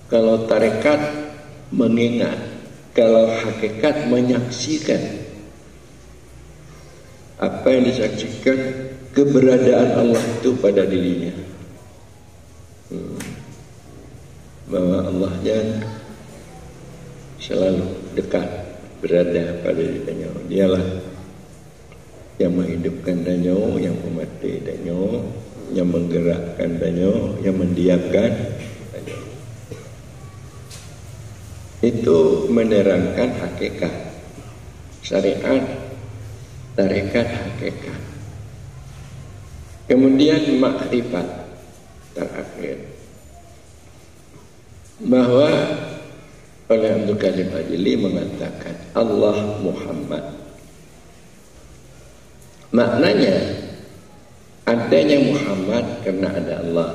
Kalau tarekat mengingat, kalau hakikat menyaksikan. Apa yang disaksikan? Keberadaan Allah itu pada dirinya. Bahwa Allahnya selalu dekat, berada pada dirinya. Dialah yang menghidupkan danyo, yang memati danyo, yang menggerakkan danyo, yang mendiamkan danyo. Itu menerangkan hakikat. Syariat, tarekat hakikat. Kemudian makrifat terakhir, bahwa oleh Abdul Qadir Al-Jili mengatakan Allah Muhammad. Maknanya adanya Muhammad karena ada Allah.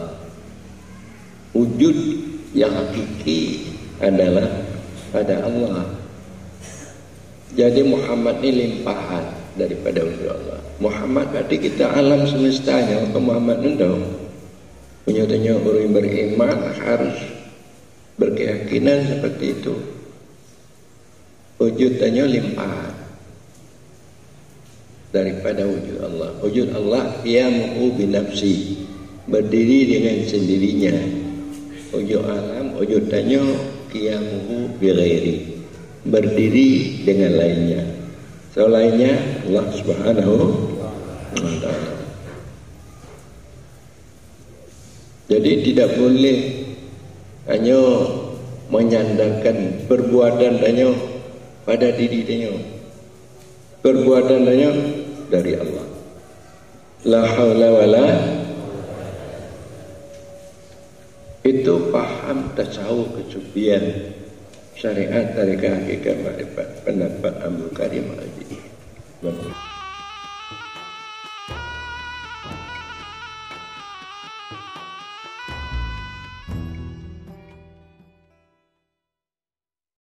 Wujud yang hakiki adalah pada Allah. Jadi Muhammad ini limpahan daripada wujud Allah. Muhammad berarti kita alam semestanya. Untuk Muhammad itu punya orang beriman harus berkeyakinan seperti itu. Wujudnya limpahan daripada wujud Allah. Wujud Allah qiyamuhu binafsi, berdiri dengan sendirinya. Wujud alam, wujudnya qiyamuhu bighairi, berdiri dengan lainnya. Selainnya Allah Subhanahu wa ta'ala. Jadi tidak boleh hanya menyandarkan perbuatan hanya pada diri dia. Perbuatan hanya dari Allah. La haula wala. Itu paham tasawuf kesufian, syariat tarekat hakikat makrifat, pendapat Abdul Qadir Al-Jili.